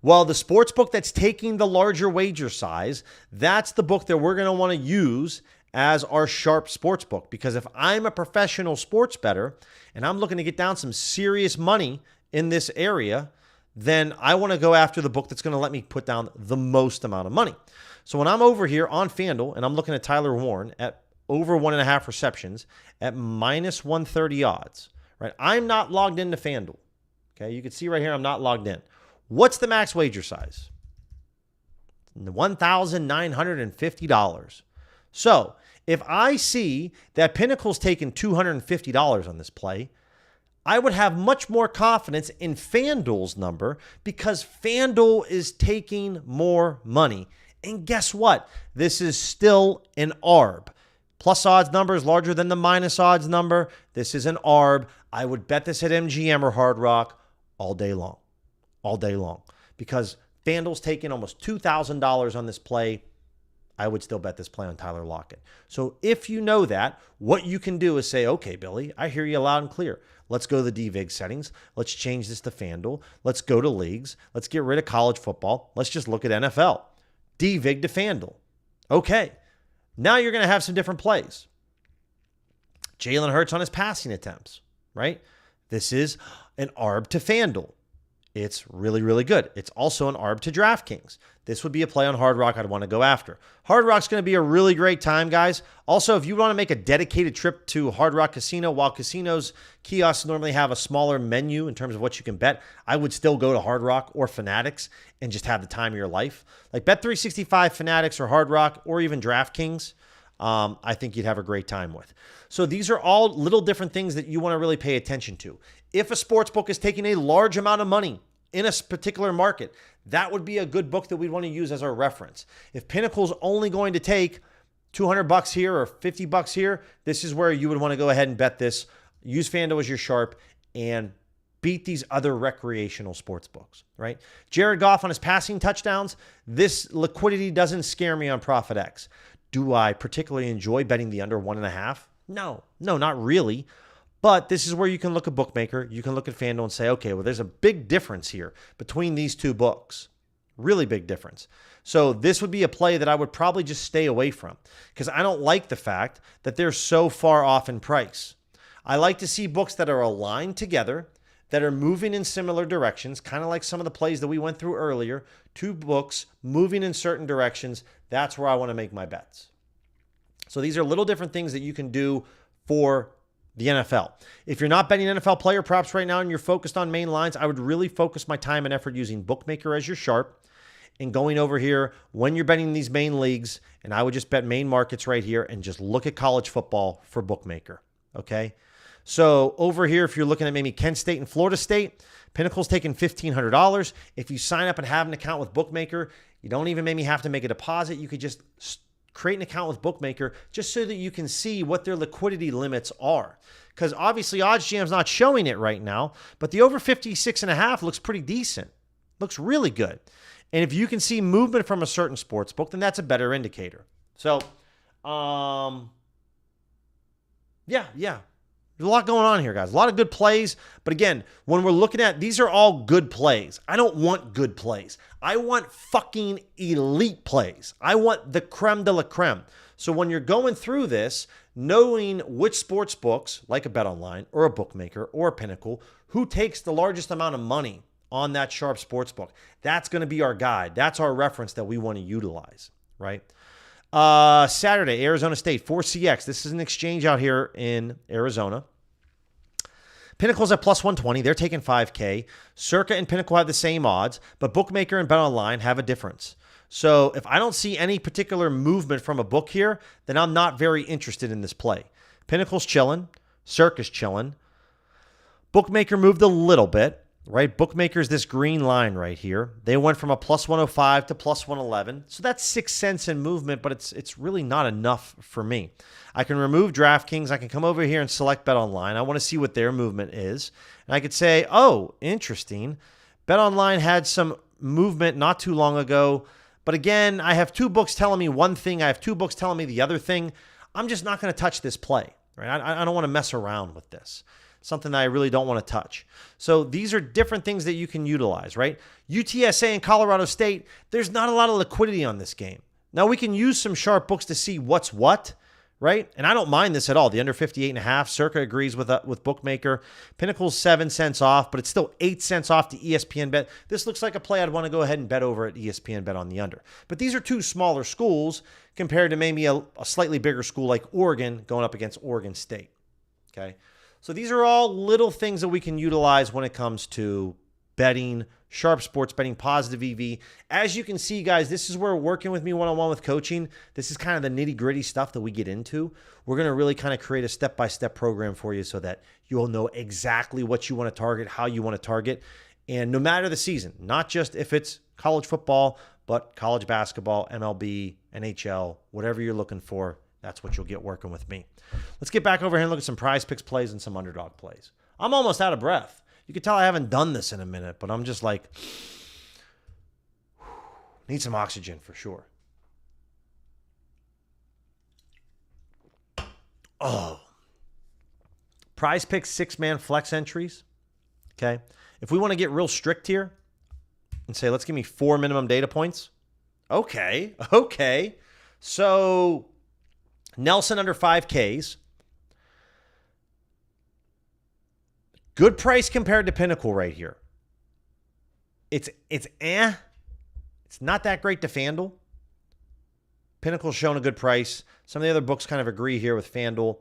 Well, the sports book that's taking the larger wager size, that's the book that we're going to want to use as our sharp sports book. Because if I'm a professional sports bettor and I'm looking to get down some serious money in this area, then I want to go after the book that's going to let me put down the most amount of money. So when I'm over here on FanDuel and I'm looking at Tyler Warren at over 1.5 receptions at minus 130 odds, right? I'm not logged into FanDuel. Okay, you can see right here I'm not logged in. What's the max wager size? $1,950. So if I see that Pinnacle's taking $250 on this play, I would have much more confidence in FanDuel's number because FanDuel is taking more money. And guess what? This is still an ARB. Plus odds number is larger than the minus odds number. This is an ARB. I would bet this at MGM or Hard Rock all day long. All day long. Because FanDuel's taking almost $2,000 on this play. I would still bet this play on Tyler Lockett. So if you know that, what you can do is say, okay, Billy, I hear you loud and clear. Let's go to the DVIG settings. Let's change this to FanDuel. Let's go to leagues. Let's get rid of college football. Let's just look at NFL. DVIG to FanDuel. Okay. Now you're going to have some different plays. Jalen Hurts on his passing attempts, right? This is an ARB to FanDuel. It's really, really good. It's also an ARB to DraftKings. This would be a play on Hard Rock I'd want to go after. Hard Rock's going to be a really great time, guys. Also, if you want to make a dedicated trip to Hard Rock Casino, while casinos, kiosks normally have a smaller menu in terms of what you can bet, I would still go to Hard Rock or Fanatics and just have the time of your life. Like Bet365, Fanatics, or Hard Rock, or even DraftKings, I think you'd have a great time with. So these are all little different things that you want to really pay attention to. If a sports book is taking a large amount of money in a particular market, that would be a good book that we'd want to use as our reference. If Pinnacle's only going to take $200 here or $50 here, this is where you would want to go ahead and bet this. Use FanDuel as your sharp and beat these other recreational sports books, right? Jared Goff on his passing touchdowns, this liquidity doesn't scare me on ProfitX. Do I particularly enjoy betting the under 1.5? No, not really. But this is where you can look at Bookmaker. You can look at FanDuel and say, okay, well, there's a big difference here between these two books. Really big difference. So this would be a play that I would probably just stay away from because I don't like the fact that they're so far off in price. I like to see books that are aligned together, that are moving in similar directions, kind of like some of the plays that we went through earlier. Two books moving in certain directions. That's where I want to make my bets. So these are little different things that you can do for the NFL. If you're not betting NFL player props right now and you're focused on main lines, I would really focus my time and effort using Bookmaker as your sharp and going over here when you're betting these main leagues, and I would just bet main markets right here and just look at college football for Bookmaker, okay? So over here, if you're looking at maybe Kent State and Florida State, Pinnacle's taking $1,500. If you sign up and have an account with Bookmaker, you don't even maybe have to make a deposit. You could just create an account with Bookmaker just so that you can see what their liquidity limits are. Because obviously OddsJam's not showing it right now, but the over 56.5 looks pretty decent. Looks really good. And if you can see movement from a certain sports book, then that's a better indicator. So, yeah. There's a lot going on here, guys. A lot of good plays. But again, when we're looking at, these are all good plays. I don't want good plays. I want fucking elite plays. I want the creme de la creme. So when you're going through this, knowing which sports books, like a BetOnline or a Bookmaker or a Pinnacle, who takes the largest amount of money on that sharp sports book, that's going to be our guide. That's our reference that we want to utilize, right? Saturday, Arizona State, 4CX. This is an exchange out here in Arizona. Pinnacle's at plus 120. They're taking $5K. Circa and Pinnacle have the same odds, but Bookmaker and BetOnline have a difference. So if I don't see any particular movement from a book here, then I'm not very interested in this play. Pinnacle's chilling. Circa's chilling. Bookmaker moved a little bit, right? Bookmaker's this green line right here. They went from a plus 105 to plus 111. So that's 6 cents in movement, but it's really not enough for me. I can remove DraftKings. I can come over here and select BetOnline. I want to see what their movement is. And I could say, oh, interesting. BetOnline had some movement not too long ago. But again, I have two books telling me one thing. I have two books telling me the other thing. I'm just not going to touch this play, right? I don't want to mess around with this. something that I really don't want to touch. So these are different things that you can utilize, right? UTSA and Colorado State, there's not a lot of liquidity on this game. Now, we can use some sharp books to see what's what, right? And I don't mind this at all. The under 58.5, Circa agrees with Bookmaker. Pinnacle's 7 cents off, but it's still 8 cents off to ESPN Bet. This looks like a play I'd want to go ahead and bet over at ESPN Bet on the under. But these are two smaller schools compared to maybe a slightly bigger school like Oregon going up against Oregon State, okay? So these are all little things that we can utilize when it comes to betting, sharp sports betting, positive EV. As you can see, guys, this is where working with me one-on-one with coaching, this is kind of the nitty-gritty stuff that we get into. We're going to really kind of create a step-by-step program for you so that you'll know exactly what you want to target, how you want to target, and no matter the season, not just if it's college football, but college basketball, MLB, NHL, whatever you're looking for, that's what you'll get working with me. Let's get back over here and look at some PrizePicks plays and some underdog plays. I'm almost out of breath. You can tell I haven't done this in a minute, but I'm just like, need some oxygen for sure. Oh. PrizePicks 6-man flex entries. Okay. If we want to get real strict here and say, let's give me 4 minimum data points. Okay. So Nelson under 5Ks. Good price compared to Pinnacle right here. It's not that great to FanDuel. Pinnacle's shown a good price. Some of the other books kind of agree here with FanDuel.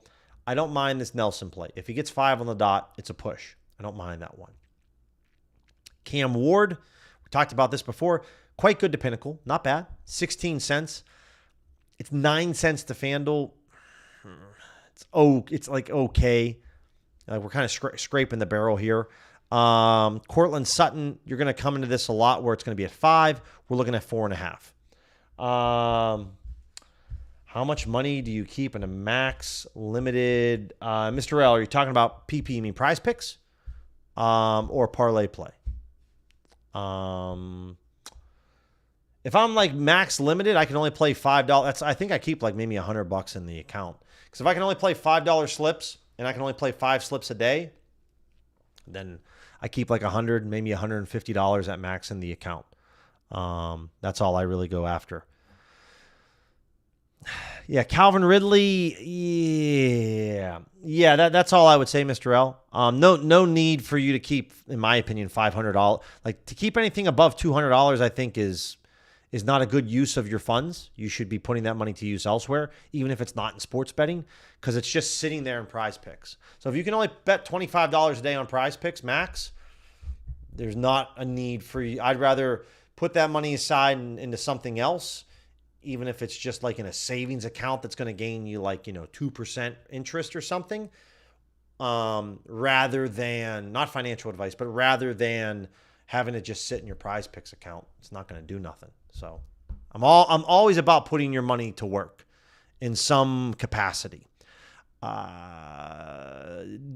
I don't mind this Nelson play. If he gets 5 on the dot, it's a push. I don't mind that one. Cam Ward, we talked about this before. Quite good to Pinnacle. Not bad. 16 cents. It's 9 cents to FanDuel. It's like okay. We're kind of scraping the barrel here. Cortland Sutton, you're going to come into this a lot where it's going to be at 5. We're looking at 4.5. How much money do you keep in a max limited? Mr. L, are you talking about PP? You mean PrizePicks or parlay play? If I'm like max limited, I can only play $5. I think I keep like maybe $100 in the account. Because if I can only play $5 slips and I can only play 5 slips a day, then I keep like $100, maybe $150 at max in the account. That's all I really go after. Yeah, Calvin Ridley. Yeah. That's all I would say, Mr. L. No need for you to keep, in my opinion, $500. Like to keep anything above $200, I think is not a good use of your funds. You should be putting that money to use elsewhere, even if it's not in sports betting, because it's just sitting there in PrizePicks. So if you can only bet $25 a day on PrizePicks max, there's not a need for you. I'd rather put that money aside into something else, even if it's just like in a savings account that's going to gain you like, 2% interest or something, rather than, not financial advice, but rather than having it just sit in your PrizePicks account. It's not going to do nothing. So I'm always about putting your money to work in some capacity.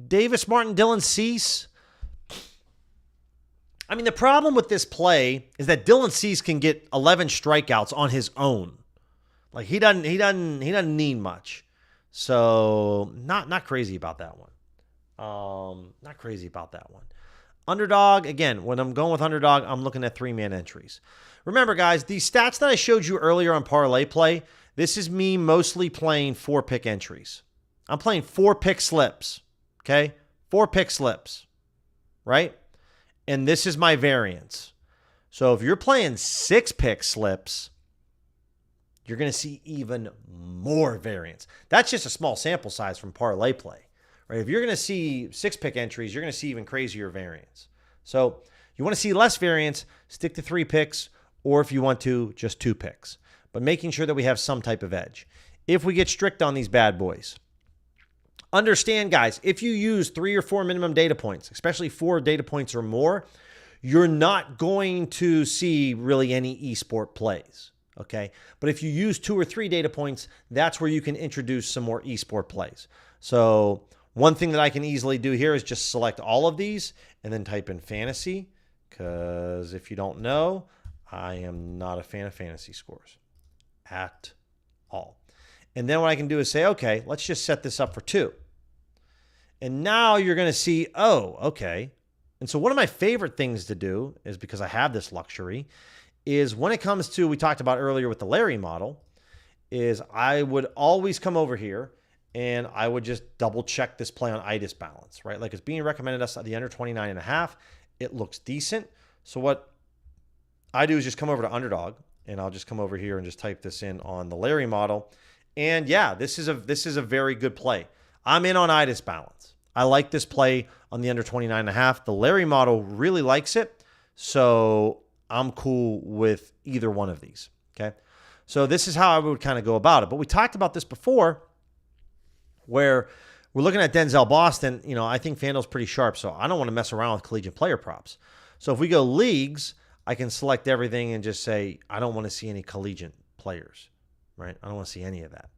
Davis Martin, Dylan Cease. I mean, the problem with this play is that Dylan Cease can get 11 strikeouts on his own. Like he doesn't need much. So not crazy about that one. Not crazy about that one. Underdog, again, when I'm going with underdog, I'm looking at 3-man entries. Remember, guys, these stats that I showed you earlier on parlay play, this is me mostly playing 4-pick entries. I'm playing 4-pick slips, okay? 4-pick slips, right? And this is my variance. So if you're playing 6-pick slips, you're going to see even more variance. That's just a small sample size from parlay play, right? If you're going to see 6-pick entries, you're going to see even crazier variance. So you want to see less variance, stick to 3 picks, or if you want to, just 2 picks. But making sure that we have some type of edge. If we get strict on these bad boys, understand, guys, if you use 3 or 4 minimum data points, especially 4 data points or more, you're not going to see really any esport plays, okay? But if you use 2 or 3 data points, that's where you can introduce some more esport plays. So one thing that I can easily do here is just select all of these and then type in fantasy, because if you don't know, I am not a fan of fantasy scores at all. And then what I can do is say, okay, let's just set this up for 2. And now you're going to see, oh, okay. And so one of my favorite things to do is, because I have this luxury, is when it comes to, we talked about earlier with the Larry model, is I would always come over here and I would just double check this play on itis balance, right? Like it's being recommended us at the under 29.5. It looks decent. So what I do is just come over to underdog, and I'll just come over here and just type this in on the Larry model. And yeah, this is a very good play. I'm in on itis balance. I like this play on the under 29.5. The Larry model really likes it. So I'm cool with either one of these. Okay. So this is how I would kind of go about it. But we talked about this before, where we're looking at Denzel Boston. You know, I think FanDuel's pretty sharp, so I don't want to mess around with collegiate player props. So if we go leagues, I can select everything and just say, I don't want to see any collegiate players, right? I don't want to see any of that.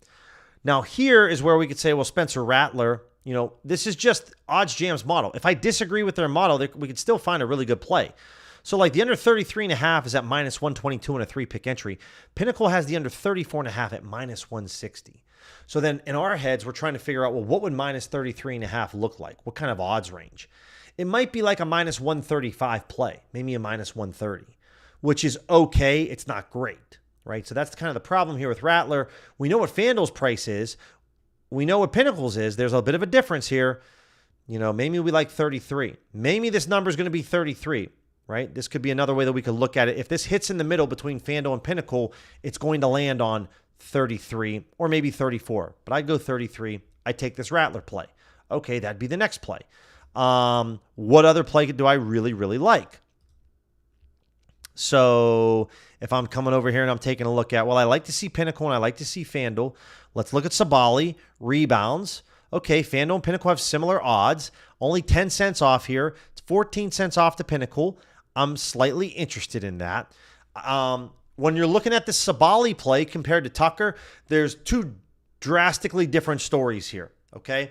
Now here is where we could say, well, Spencer Rattler, you know, this is just OddsJam's model. If I disagree with their model, we could still find a really good play. So like the under 33.5 is at minus 122 in a 3-pick entry. Pinnacle has the under 34.5 at minus 160. So then in our heads, we're trying to figure out, well, what would minus 33.5 look like? What kind of odds range? It might be like a minus 135 play, maybe a minus 130, which is okay. It's not great, right? So that's kind of the problem here with Rattler. We know what FanDuel's price is. We know what Pinnacle's is. There's a bit of a difference here. You know, maybe we like 33. Maybe this number is going to be 33. Right? This could be another way that we could look at it. If this hits in the middle between FanDuel and Pinnacle, it's going to land on 33 or maybe 34. But I'd go 33. I take this Rattler play. Okay, that'd be the next play. What other play do I really, really like? So if I'm coming over here and I'm taking a look at, well, I like to see Pinnacle and I like to see FanDuel. Let's look at Sabali, rebounds. Okay, FanDuel and Pinnacle have similar odds. Only 10 cents off here. It's 14 cents off to Pinnacle. I'm slightly interested in that. When you're looking at the Sabali play compared to Tucker, there's two drastically different stories here, okay?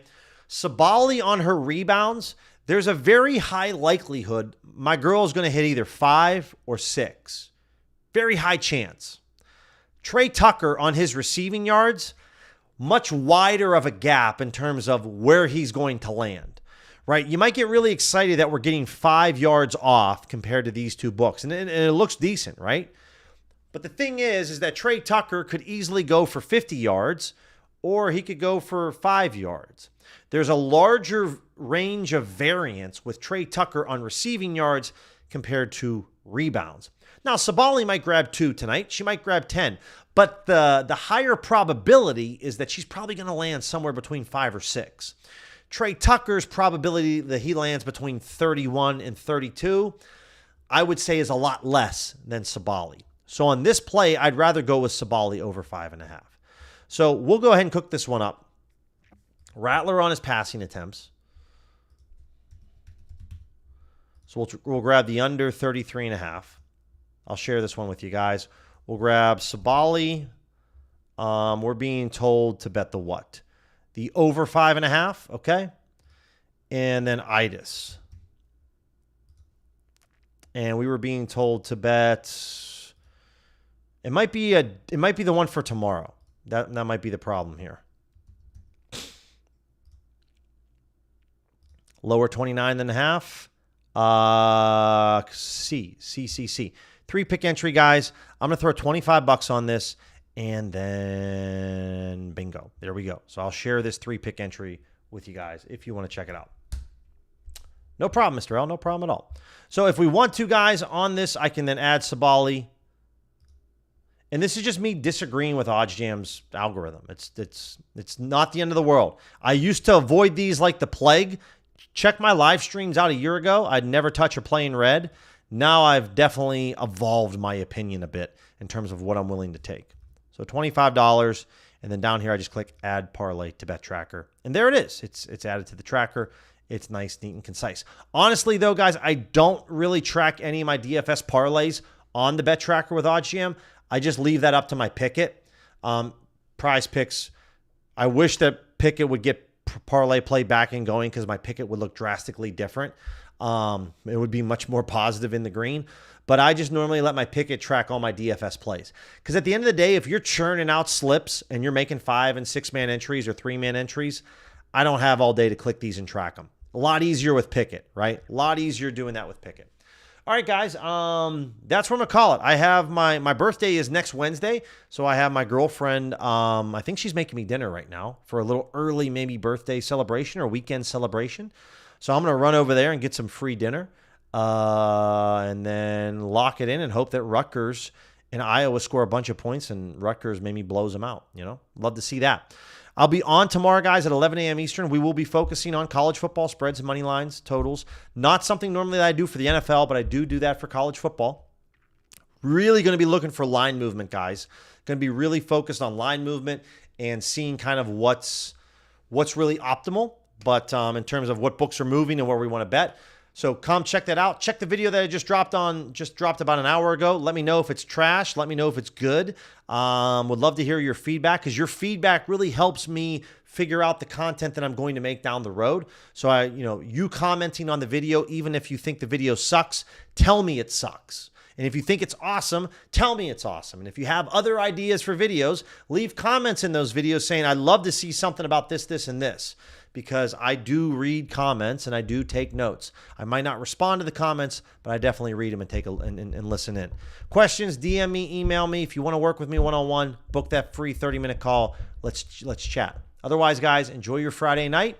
Sabali on her rebounds, there's a very high likelihood my girl is going to hit either 5 or 6. Very high chance. Trey Tucker on his receiving yards, much wider of a gap in terms of where he's going to land. Right, you might get really excited that we're getting 5 yards off compared to these two books, and it looks decent, right? But the thing is that Trey Tucker could easily go for 50 yards, or he could go for 5 yards. There's a larger range of variance with Trey Tucker on receiving yards compared to rebounds. Now, Sabali might grab 2 tonight. She might grab 10. But the higher probability is that she's probably going to land somewhere between 5 or 6. Trey Tucker's probability that he lands between 31 and 32, I would say is a lot less than Sabali. So on this play, I'd rather go with Sabali over 5.5. So we'll go ahead and cook this one up. Rattler on his passing attempts. So we'll grab the under 33.5. I'll share this one with you guys. We'll grab Sabali. We're being told to bet the what? The over 5.5, okay? And then itis. And we were being told to bet. It might be the one for tomorrow. That might be the problem here. Lower 29.5. C. 3-pick entry, guys. I'm going to throw $25 on this. And then bingo. There we go. So I'll share this 3-pick entry with you guys if you want to check it out. No problem, Mr. L. No problem at all. So if we want to, guys, on this, I can then add Sabali. And this is just me disagreeing with OddsJam's algorithm. It's not the end of the world. I used to avoid these like the plague. Check my live streams out a year ago. I'd never touch a play in red. Now I've definitely evolved my opinion a bit in terms of what I'm willing to take. So $25, and then down here I just click Add Parlay to Bet Tracker, and there it is. It's added to the tracker. It's nice, neat, and concise. Honestly, though, guys, I don't really track any of my DFS parlays on the Bet Tracker with OddsJam. I just leave that up to my Pickett. PrizePicks, I wish that Pickett would get parlay play back and going because my Pickett would look drastically different. It would be much more positive in the green. But I just normally let my Pickett track all my DFS plays. Because at the end of the day, if you're churning out slips and you're making 5- and 6-man entries or 3-man entries, I don't have all day to click these and track them. A lot easier with Pickett, right? A lot easier doing that with Pickett. All right, guys, that's what I'm going to call it. I have my birthday is next Wednesday, so I have my girlfriend, I think she's making me dinner right now for a little early maybe birthday celebration or weekend celebration. So I'm going to run over there and get some free dinner and then lock it in and hope that Rutgers and Iowa score a bunch of points and Rutgers maybe blows them out. Love to see that. I'll be on tomorrow, guys, at 11 a.m. Eastern. We will be focusing on college football spreads and money lines, totals. Not something normally that I do for the NFL, but I do that for college football. Really going to be looking for line movement, guys. Going to be really focused on line movement and seeing kind of what's really optimal, but in terms of what books are moving and where we want to bet. So come check that out. Check the video that I just dropped about an hour ago. Let me know if it's trash. Let me know if it's good. Would love to hear your feedback because your feedback really helps me figure out the content that I'm going to make down the road. So you commenting on the video, even if you think the video sucks, tell me it sucks. And if you think it's awesome, tell me it's awesome. And if you have other ideas for videos, leave comments in those videos saying, I'd love to see something about this, this, and this. Because I do read comments and I do take notes. I might not respond to the comments, but I definitely read them and take and listen in. Questions, DM me, email me. If you want to work with me one-on-one, book that free 30-minute call. Let's chat. Otherwise, guys, enjoy your Friday night.